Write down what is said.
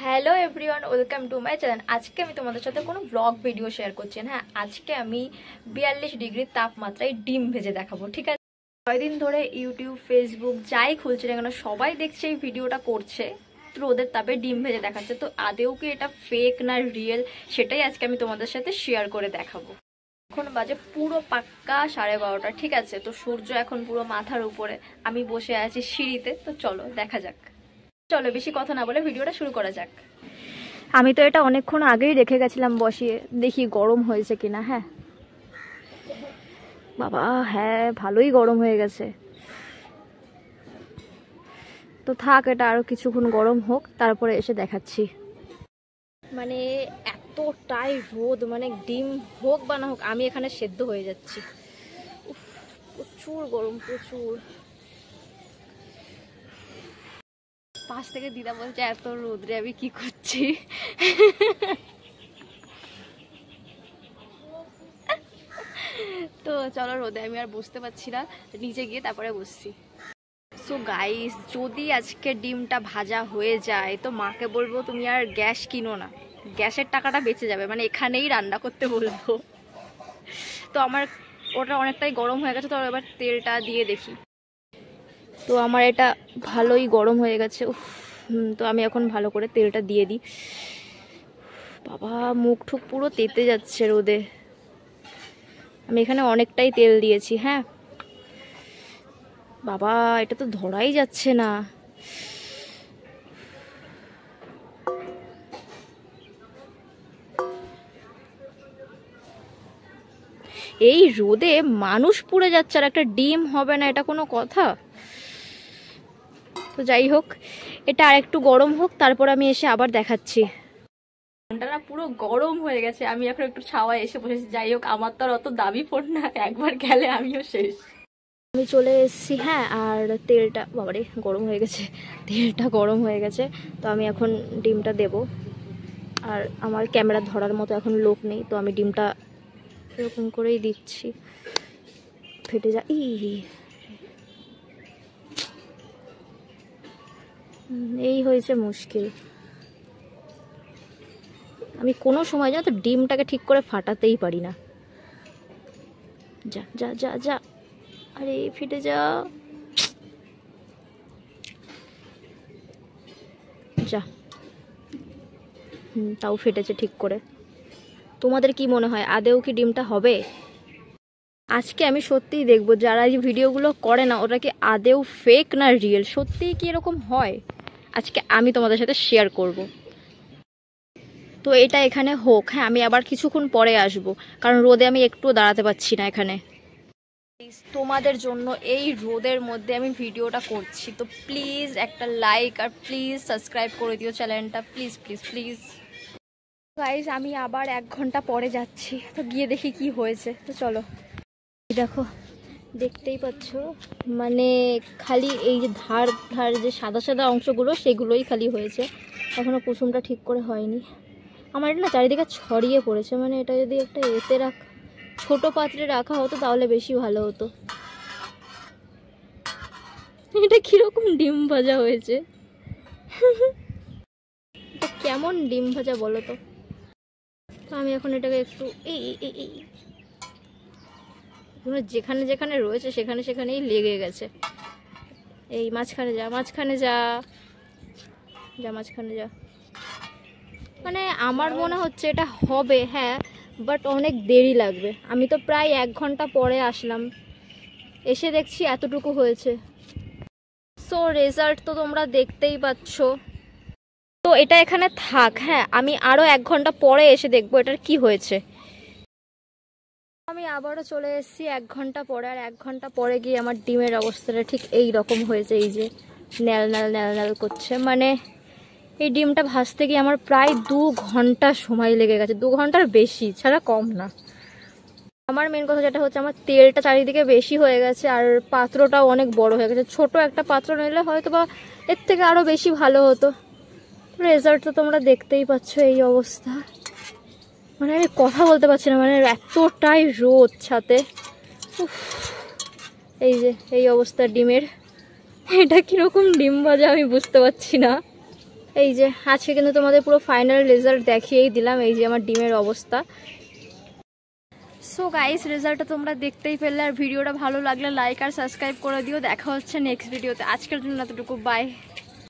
Hello everyone, welcome to my channel. আজকে আমি তোমাদের সাথে কোনো ব্লগ ভিডিও শেয়ার করছি না। হ্যাঁ, আজকে আমি 42 ডিগ্রি তাপমাত্রায় ডিম ভেজে দেখাবো, ঠিক আছে? কয়েকদিন ধরে ইউটিউব, ফেসবুক যাই খুলছে না কেন সবাই দেখছে এই ভিডিওটা করছে, তো ওদের তাপে ডিম ভেজে দেখাচ্ছে। তো আদেও কি এটা ফেক না রিয়েল, সেটাই আজকে আমি তোমাদের সাথে শেয়ার করে দেখাবো। এখন বাজে পুরো পাক্কা 12:30, ঠিক আছে? তো সূর্য এখন পুরো মাথার উপরে, আমি বসে আছি সিঁড়িতে। তো চলো দেখা যাক। চলো বেশি কথা না বলে ভিডিওটা শুরু করা যাক। আমি তো এটা অনেকক্ষণ আগেই রেখে গেছিলাম বসিয়ে, দেখি গরম হয়েছে কিনা। হ্যাঁ বাবা, হ্যাঁ ভালোই গরম হয়ে গেছে। তো থাক, এটা আরো কিছুক্ষণ গরম হোক, তারপরে এসে দেখাচ্ছি। মানে এতটাই রোদ, মানে ডিম হোক বা না হোক আমি এখানে সেদ্ধ হয়ে যাচ্ছি। উফ, প্রচুর গরম, প্রচুর। পাশ থেকে দিদা বলছে এত রোদ্রে আমি কি করছি। তো চলো, রোদে আমি আর বসতে পারছি না, নিচে গিয়ে তারপরে বসছি। সো গাইস, যদি আজকে ডিমটা ভাজা হয়ে যায় তো মাকে বলবো তুমি আর গ্যাস কিনো না, গ্যাসের টাকাটা বেঁচে যাবে, মানে এখানেই রান্না করতে বলবো। তো আমার ওটা অনেকটাই গরম হয়ে গেছে, তো এবার তেলটা দিয়ে দেখি। তো আমার এটা ভালোই গরম হয়ে গেছে। উফ, তো আমি এখন ভালো করে তেলটা দিয়ে দিই। বাবা, মুখ ঠুক পুরো তেতে যাচ্ছে রোদে। আমি এখানে অনেকটাই তেল দিয়েছি। হ্যাঁ বাবা, এটা তো ধরাই যাচ্ছে না। এই রোদে মানুষ পুড়ে যাচ্ছে আর একটা ডিম হবে না, এটা কোনো কথা? তো যাই হোক, এটা আর একটু গরম হোক, তারপর আমি এসে আবার দেখাচ্ছি। ফোনটা না পুরো গরম হয়ে গেছে, আমি এখন একটু ছাওয়ায় এসে বসেছি। যাই হোক, আমার তো আর অত দামি ফোন না, একবার গেলে আমিও শেষ। আমি চলে এসেছি। হ্যাঁ, আর তেলটা বাবারে গরম হয়ে গেছে, তেলটা গরম হয়ে গেছে। তো আমি এখন ডিমটা দেব। আর আমার ক্যামেরা ধরার মতো এখন লোক নেই, তো আমি ডিমটা এরকম করেই দিচ্ছি। ফেটে যা, এই হয়েছে মুশকিল। আমি কোনো সময় জানো তো ডিমটাকে ঠিক করে ফাটাতেই পারি না। যা যা যা যা, আরে ফেটে যা, যা। তাও ফেটেছে ঠিক করে। তোমাদের কি মনে হয় আদেও কি ডিমটা হবে? আজকে আমি সত্যিই দেখবো যারা এই ভিডিওগুলো করে না ওটা কি আদেও ফেক না রিয়েল, সত্যিই কি এরকম হয়। আজকে আমি তোমাদের সাথে শেয়ার করব। তো এটা এখানে হোক। হ্যাঁ, আমি আবার কিছুক্ষণ পরে আসব, কারণ রোদে আমি একটুও দাঁড়াতে পারছি না এখানে। তোমাদের জন্য এই রোদের মধ্যে আমি ভিডিওটা করছি, তো প্লিজ একটা লাইক আর প্লিজ সাবস্ক্রাইব করে দিও চ্যানেলটা, প্লিজ প্লিজ প্লিজ। গাইস, আমি আবার 1 ঘন্টা পরে যাচ্ছি, তো গিয়ে দেখি কি হয়েছে। তো চলো। দেখো, দেখতেই পাচ্ছ, মানে খালি এই যে ধার ধার যে সাদা সাদা অংশগুলো সেগুলোই খালি হয়েছে, এখনো কুসুমটা ঠিক করে হয়নি। আমার এটা না চারিদিকে ছড়িয়ে পড়েছে, মানে এটা যদি একটা এতে ছোট পাত্রে রাখা হতো তাহলে বেশি ভালো হতো। এটা কিরকম ডিম ভাজা হয়েছে, এটা কেমন ডিম ভাজা বলো তো? আমি এখন এটাকে একটু যেখানে যেখানে রয়েছে সেখানে সেখানেই লেগে গেছে। এই মাঝখানে যা, মাঝখানে যা, যা মাঝখানে যা। মানে আমার মনে হচ্ছে এটা হবে, হ্যাঁ, বাট অনেক দেরি লাগবে। আমি তো প্রায় 1 ঘন্টা পরে আসলাম, এসে দেখছি এতটুকু হয়েছে। সো রেজাল্ট তো তোমরা দেখতেই পাচ্ছ। তো এটা এখানে থাক। হ্যাঁ, আমি আরও 1 ঘন্টা পরে এসে দেখবো এটার কি হয়েছে। আমি আবারও চলে এসেছি 1 ঘন্টা পরে, আর 1 ঘন্টা পরে গিয়ে আমার ডিমের অবস্থাটা ঠিক এই রকম হয়েছে। এই যে ন্যাল ন্যাল ন্যাল ন্যাল করছে, মানে এই ডিমটা ভাজতে গিয়ে আমার প্রায় 2 ঘন্টা সময় লেগে গেছে, 2 ঘন্টার বেশি ছাড়া কম না। আমার মেন কথা যেটা হচ্ছে, আমার তেলটা চারিদিকে বেশি হয়ে গেছে আর পাত্রটাও অনেক বড় হয়ে গেছে। ছোট একটা পাত্র নিলে হয়তো বা এর থেকে আরও বেশি ভালো হতো। রেজাল্ট তো তোমরা দেখতেই পাচ্ছ, এই অবস্থা। মানে আমি কথা বলতে পারছি না, মানে এতটাই রোদ ছাতে। এই যে এই অবস্থা ডিমের, এটা কিরকম ডিম ভাজা আমি বুঝতে পারছি না। এই যে আজকে কিন্তু তোমাদের পুরো ফাইনাল রেজাল্ট দেখিয়েই দিলাম। এই যে আমার ডিমের অবস্থা। সো গাইস, রেজাল্টটা তোমরা দেখতেই পেলে। আর ভিডিওটা ভালো লাগলে লাইক আর সাবস্ক্রাইব করে দিও। দেখা হচ্ছে নেক্সট ভিডিওতে। আজকের জন্য এতটুকু, বাই।